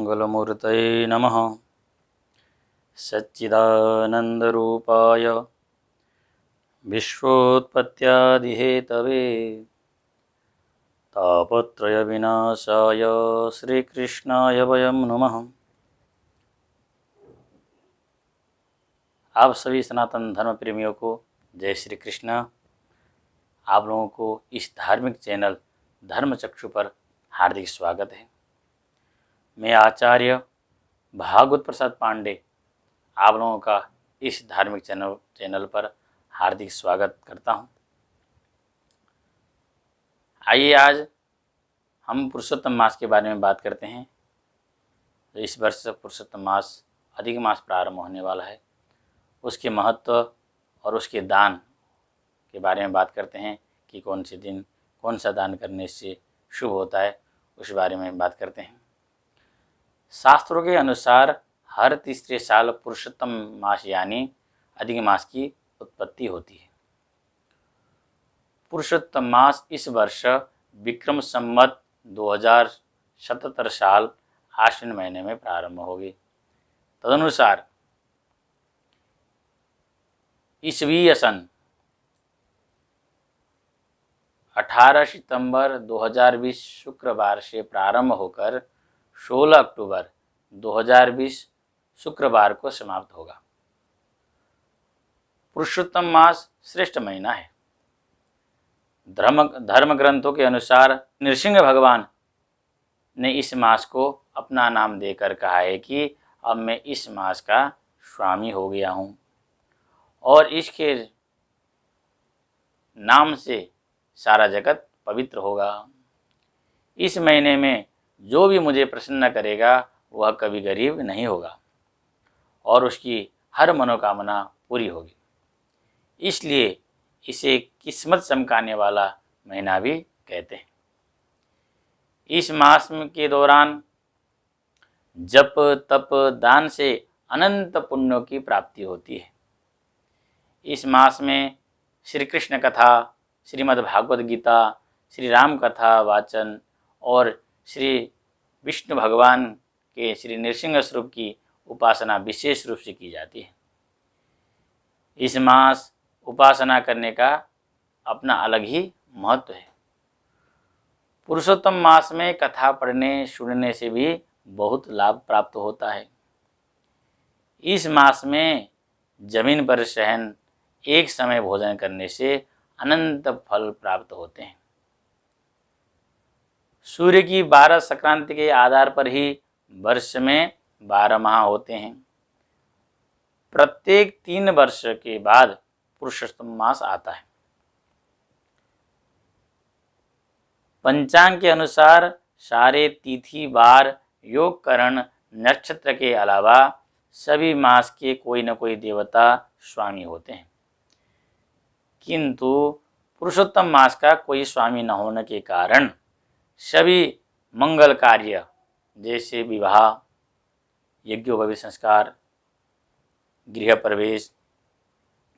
मंगलमूर्तये नमः। सच्चिदानन्दरूपाय विश्वोत्पत्त्यादिहेतवे तापत्रयविनाशाय श्रीकृष्णाय वयं नमः। आप सभी सनातन धर्म प्रेमियों को जय श्री कृष्ण। आप लोगों को इस धार्मिक चैनल धर्मचक्षु पर हार्दिक स्वागत है। मैं आचार्य भागवत प्रसाद पांडे आप लोगों का इस धार्मिक चैनल पर हार्दिक स्वागत करता हूं। आइए आज हम पुरुषोत्तम मास के बारे में बात करते हैं। तो इस वर्ष पुरुषोत्तम मास अधिक मास प्रारंभ होने वाला है, उसके महत्व और उसके दान के बारे में बात करते हैं कि कौन से दिन कौन सा दान करने से शुभ होता है, उस बारे में बात करते हैं। शास्त्रों के अनुसार हर तीसरे साल पुरुषोत्तम मास यानी अधिक मास की उत्पत्ति होती है। पुरुषोत्तम मास इस वर्ष विक्रम संवत 2077 साल आश्विन महीने में प्रारंभ होगी। तदनुसार ईसवीय सन 18 सितंबर 2020 शुक्रवार से प्रारंभ होकर 16 अक्टूबर 2020 शुक्रवार को समाप्त होगा। पुरुषोत्तम मास श्रेष्ठ महीना है। धर्म ग्रंथों के अनुसार नृसिंह भगवान ने इस मास को अपना नाम देकर कहा है कि अब मैं इस मास का स्वामी हो गया हूँ और इसके नाम से सारा जगत पवित्र होगा। इस महीने में जो भी मुझे प्रसन्न करेगा वह कभी गरीब नहीं होगा और उसकी हर मनोकामना पूरी होगी। इसलिए इसे किस्मत चमकाने वाला महीना भी कहते हैं। इस मास के दौरान जप तप दान से अनंत पुण्यों की प्राप्ति होती है। इस मास में श्री कृष्ण कथा, श्रीमद् भागवत गीता, श्री राम कथा वाचन और श्री विष्णु भगवान के श्री नृसिंह स्वरूप की उपासना विशेष रूप से की जाती है। इस मास उपासना करने का अपना अलग ही महत्व है। पुरुषोत्तम मास में कथा पढ़ने सुनने से भी बहुत लाभ प्राप्त होता है। इस मास में जमीन पर शयन एक समय भोजन करने से अनंत फल प्राप्त होते हैं। सूर्य की 12 संक्रांति के आधार पर ही वर्ष में 12 माह होते हैं। प्रत्येक 3 वर्ष के बाद पुरुषोत्तम मास आता है। पंचांग के अनुसार सारे तिथि वार योग करण नक्षत्र के अलावा सभी मास के कोई न कोई देवता स्वामी होते हैं, किंतु पुरुषोत्तम मास का कोई स्वामी न होने के कारण सभी मंगल कार्य जैसे विवाह, यज्ञोपवीत संस्कार, गृह प्रवेश,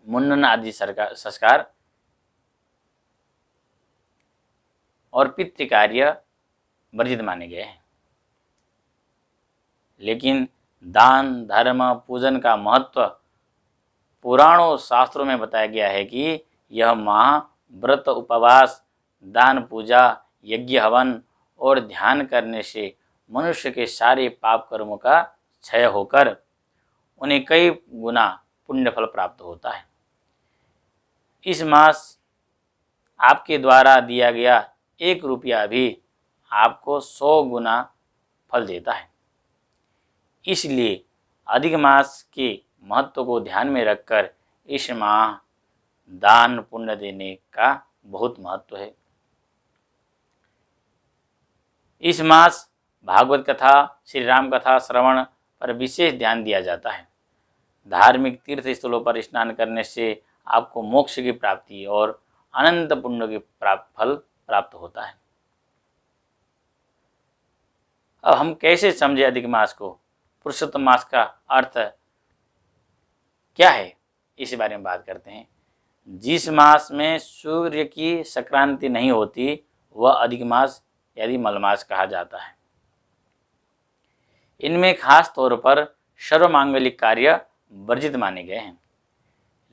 मुंडन आदि संस्कार और पितृ कार्य वर्जित माने गए हैं। लेकिन दान धर्म पूजन का महत्व पुराणों शास्त्रों में बताया गया है कि यह माह व्रत उपवास दान पूजा यज्ञ हवन और ध्यान करने से मनुष्य के सारे पाप कर्मों का क्षय होकर उन्हें कई गुना पुण्य फल प्राप्त होता है। इस मास आपके द्वारा दिया गया 1 रुपया भी आपको 100 गुना फल देता है। इसलिए अधिक मास के महत्व को ध्यान में रखकर इस माह दान पुण्य देने का बहुत महत्व है। इस मास भागवत कथा श्री राम कथा श्रवण पर विशेष ध्यान दिया जाता है। धार्मिक तीर्थ स्थलों पर स्नान करने से आपको मोक्ष की प्राप्ति और अनंत पुण्य की फल प्राप्त होता है। अब हम कैसे समझे अधिक मास को, पुरुषोत्तम मास का अर्थ क्या है, इस बारे में बात करते हैं। जिस मास में सूर्य की संक्रांति नहीं होती वह अधिक मास यदि मलमास कहा जाता है। इनमें खास तौर पर सर्वमांगलिक कार्य वर्जित माने गए हैं,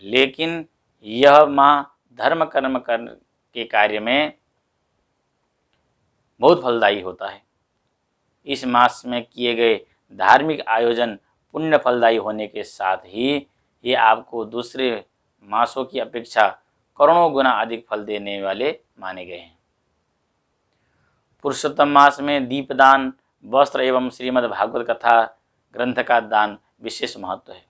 लेकिन यह माह धर्म कर्म के कार्य में बहुत फलदायी होता है। इस मास में किए गए धार्मिक आयोजन पुण्य फलदायी होने के साथ ही ये आपको दूसरे मासों की अपेक्षा करोड़ों गुना अधिक फल देने वाले माने गए हैं। पुरुषोत्तम मास में दीपदान, वस्त्र एवं श्रीमद् भागवत कथा ग्रंथ का दान विशेष महत्व है।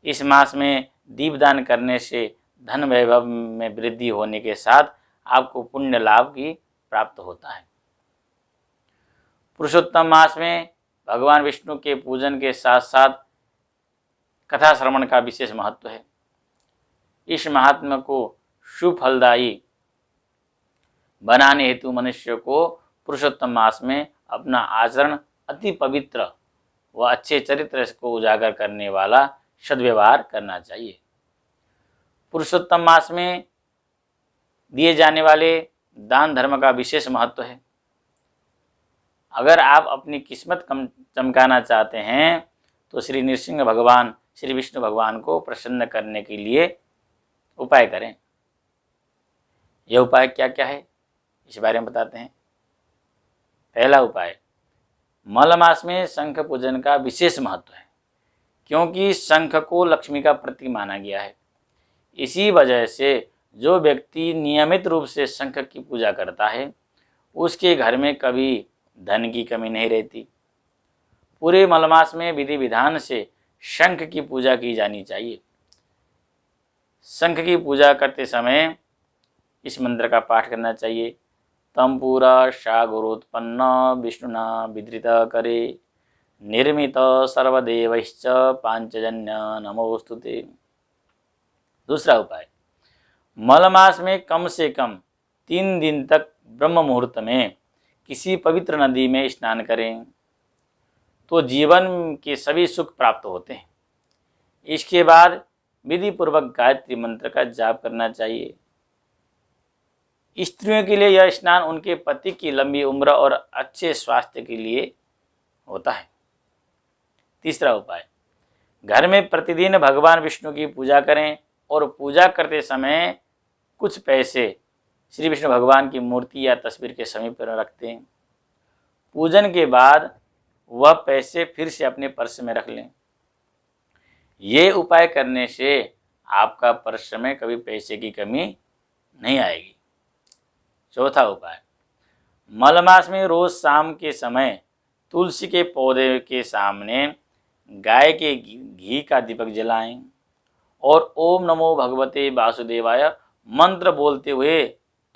इस मास में दीपदान करने से धन वैभव में वृद्धि होने के साथ आपको पुण्य लाभ की प्राप्त होता है। पुरुषोत्तम मास में भगवान विष्णु के पूजन के साथ साथ कथा श्रवण का विशेष महत्व है। इस महात्म्य को शुभ फलदायी बनाने हेतु मनुष्य को पुरुषोत्तम मास में अपना आचरण अति पवित्र व अच्छे चरित्र को उजागर करने वाला सद्व्यवहार करना चाहिए। पुरुषोत्तम मास में दिए जाने वाले दान धर्म का विशेष महत्व है। अगर आप अपनी किस्मत चमकाना चाहते हैं तो श्री नृसिंह भगवान, श्री विष्णु भगवान को प्रसन्न करने के लिए उपाय करें। यह उपाय क्या क्या है, इस बारे में बताते हैं। पहला उपाय, मल मास में शंख पूजन का विशेष महत्व है, क्योंकि शंख को लक्ष्मी का प्रतीक माना गया है। इसी वजह से जो व्यक्ति नियमित रूप से शंख की पूजा करता है उसके घर में कभी धन की कमी नहीं रहती। पूरे मलमास में विधि विधान से शंख की पूजा की जानी चाहिए। शंख की पूजा करते समय इस मंत्र का पाठ करना चाहिए। तम पूरा शागुरोत्पन्न विष्णुना विधृत करे निर्मित सर्वदेवैश्च पांचजन्य नमोस्तुते। दूसरा उपाय, मलमास में कम से कम 3 दिन तक ब्रह्म मुहूर्त में किसी पवित्र नदी में स्नान करें तो जीवन के सभी सुख प्राप्त होते हैं। इसके बाद विधि पूर्वक गायत्री मंत्र का जाप करना चाहिए। स्त्रियों के लिए यह स्नान उनके पति की लंबी उम्र और अच्छे स्वास्थ्य के लिए होता है। तीसरा उपाय, घर में प्रतिदिन भगवान विष्णु की पूजा करें और पूजा करते समय कुछ पैसे श्री विष्णु भगवान की मूर्ति या तस्वीर के समीप पर रखते हैं। पूजन के बाद वह पैसे फिर से अपने पर्स में रख लें। ये उपाय करने से आपका पर्स में कभी पैसे की कमी नहीं आएगी। चौथा उपाय, मलमास में रोज शाम के समय तुलसी के पौधे के सामने गाय के घी का दीपक जलाएं और ओम नमो भगवते वासुदेवाय मंत्र बोलते हुए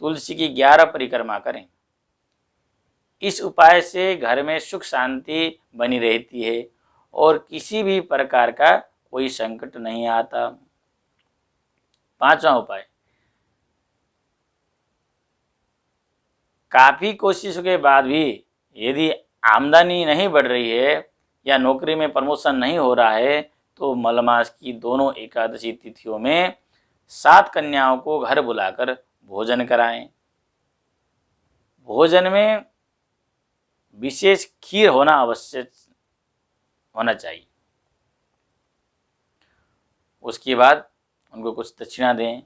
तुलसी की 11 परिक्रमा करें। इस उपाय से घर में सुख शांति बनी रहती है और किसी भी प्रकार का कोई संकट नहीं आता। पांचवा उपाय, काफ़ी कोशिशों के बाद भी यदि आमदनी नहीं बढ़ रही है या नौकरी में प्रमोशन नहीं हो रहा है तो मलमास की दोनों एकादशी तिथियों में 7 कन्याओं को घर बुलाकर भोजन कराएं। भोजन में विशेष खीर होना आवश्यक होना चाहिए। उसके बाद उनको कुछ दक्षिणा दें।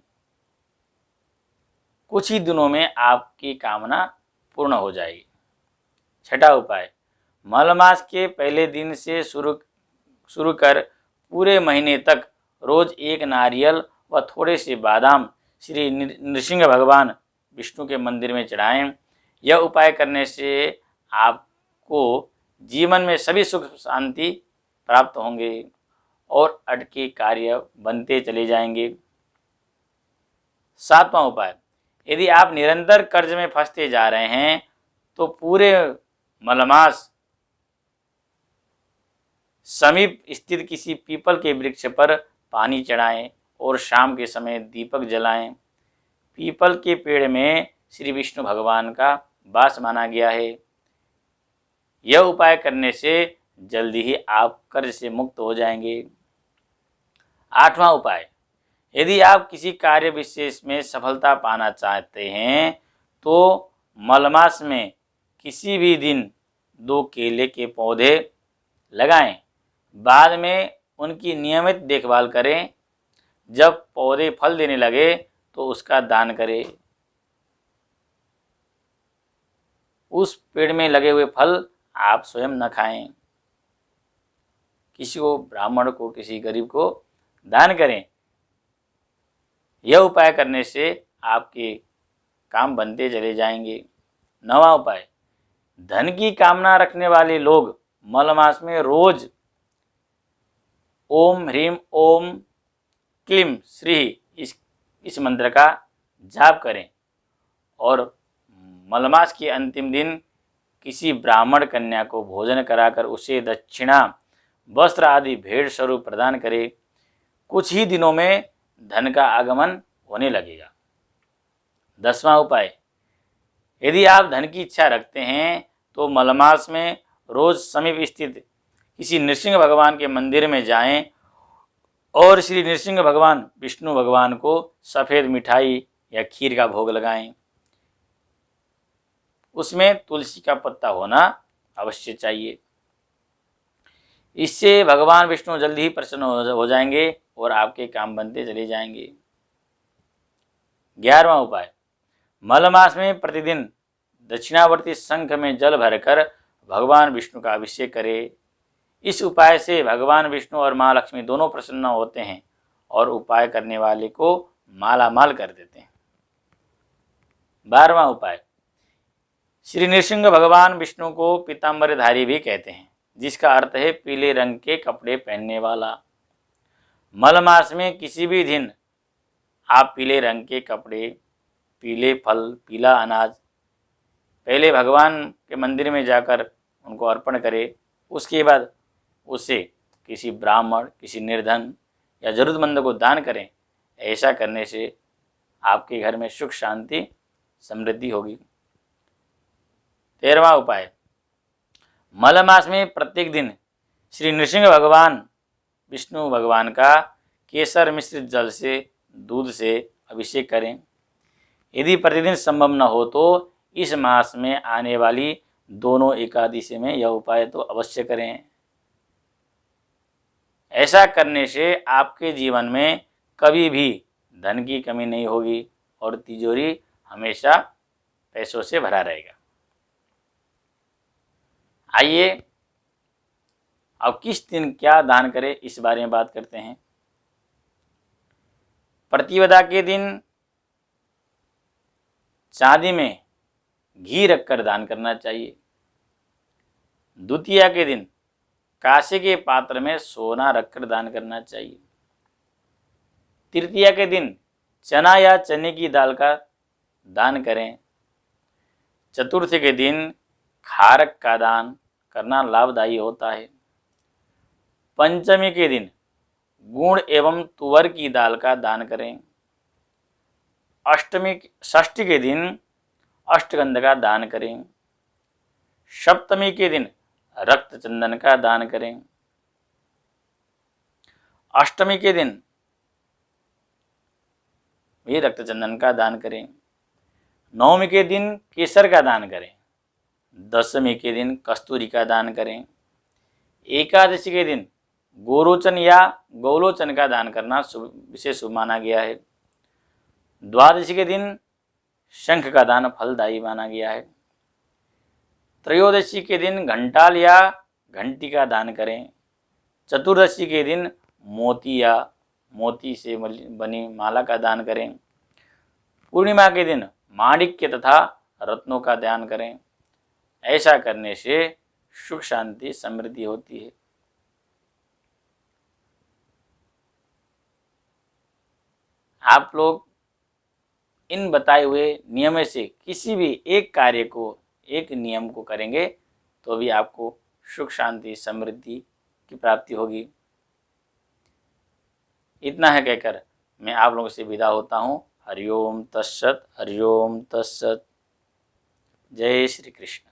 कुछ ही दिनों में आपकी कामना पूर्ण हो जाएगी। छठा उपाय, मलमास के पहले दिन से शुरू कर पूरे महीने तक रोज 1 नारियल व थोड़े से बादाम श्री नृसिंह भगवान विष्णु के मंदिर में चढ़ाएं। यह उपाय करने से आपको जीवन में सभी सुख शांति प्राप्त होंगे और अटके कार्य बनते चले जाएंगे। सातवां उपाय, यदि आप निरंतर कर्ज में फंसते जा रहे हैं तो पूरे मलमास समीप स्थित किसी पीपल के वृक्ष पर पानी चढ़ाएं और शाम के समय दीपक जलाएं। पीपल के पेड़ में श्री विष्णु भगवान का वास माना गया है। यह उपाय करने से जल्दी ही आप कर्ज से मुक्त हो जाएंगे। आठवां उपाय, यदि आप किसी कार्य विशेष में सफलता पाना चाहते हैं तो मलमास में किसी भी दिन 2 केले के पौधे लगाएं। बाद में उनकी नियमित देखभाल करें। जब पौधे फल देने लगे तो उसका दान करें। उस पेड़ में लगे हुए फल आप स्वयं न खाएं, किसी को, ब्राह्मण को, किसी गरीब को दान करें। यह उपाय करने से आपके काम बनते चले जाएंगे। 9वां उपाय, धन की कामना रखने वाले लोग मलमास में रोज ओम ह्रीम ओम क्लीम श्री इस मंत्र का जाप करें और मलमास के अंतिम दिन किसी ब्राह्मण कन्या को भोजन कराकर उसे दक्षिणा, वस्त्र आदि भेंट स्वरूप प्रदान करें। कुछ ही दिनों में धन का आगमन होने लगेगा। 10वां उपाय, यदि आप धन की इच्छा रखते हैं तो मलमास में रोज समीप स्थित किसी नृसिंह भगवान के मंदिर में जाएं और श्री नृसिंह भगवान विष्णु भगवान को सफ़ेद मिठाई या खीर का भोग लगाएं। उसमें तुलसी का पत्ता होना अवश्य चाहिए। इससे भगवान विष्णु जल्दी ही प्रसन्न हो जाएंगे और आपके काम बनते चले जाएंगे। 11वां उपाय, मलमास में प्रतिदिन दक्षिणावर्ती शंख में जल भरकर भगवान विष्णु का अभिषेक करें। इस उपाय से भगवान विष्णु और माँ लक्ष्मी दोनों प्रसन्न होते हैं और उपाय करने वाले को माला माल कर देते हैं। 12वां उपाय, श्री नृसिंह भगवान विष्णु को पीताम्बरधारी भी कहते हैं, जिसका अर्थ है पीले रंग के कपड़े पहनने वाला। मलमास में किसी भी दिन आप पीले रंग के कपड़े, पीले फल, पीला अनाज पहले भगवान के मंदिर में जाकर उनको अर्पण करें। उसके बाद उसे किसी ब्राह्मण, किसी निर्धन या जरूरतमंद को दान करें। ऐसा करने से आपके घर में सुख, शांति, समृद्धि होगी। 13वां उपाय, मलमास में प्रत्येक दिन श्री नृसिंह भगवान विष्णु भगवान का केसर मिश्रित जल से, दूध से अभिषेक करें। यदि प्रतिदिन संभव न हो तो इस मास में आने वाली दोनों एकादशी में यह उपाय तो अवश्य करें। ऐसा करने से आपके जीवन में कभी भी धन की कमी नहीं होगी और तिजोरी हमेशा पैसों से भरा रहेगा। आइए अब किस दिन क्या दान करें इस बारे में बात करते हैं। प्रतिपदा के दिन चांदी में घी रखकर दान करना चाहिए। द्वितीया के दिन कांसे के पात्र में सोना रखकर दान करना चाहिए। तृतीया के दिन चना या चने की दाल का दान करें। चतुर्थी के दिन खारक का दान करना लाभदायी होता है। पंचमी के दिन गुड़ एवं तुअर की दाल का दान करें। षष्ठी के दिन अष्टगंध का दान करें। सप्तमी के दिन रक्त चंदन का दान करें। अष्टमी के दिन भी रक्त चंदन का दान करें। नवमी के दिन केसर का दान करें। दशमी के दिन कस्तूरी का दान करें। एकादशी के दिन गोरोचन या गौलोचन का दान करना विशेष शुभ माना गया है। द्वादशी के दिन शंख का दान फलदायी माना गया है। त्रयोदशी के दिन घंटाल या घंटी का दान करें। चतुर्दशी के दिन मोती या मोती से बनी माला का दान करें। पूर्णिमा के दिन माणिक्य तथा रत्नों का दान करें। ऐसा करने से सुख, शांति, समृद्धि होती है। आप लोग इन बताए हुए नियम में से किसी भी एक कार्य को, एक नियम को करेंगे तो भी आपको सुख, शांति, समृद्धि की प्राप्ति होगी। इतना है कहकर मैं आप लोगों से विदा होता हूँ। हरिओम तत्सत, हरिओम तत्सत। जय श्री कृष्ण।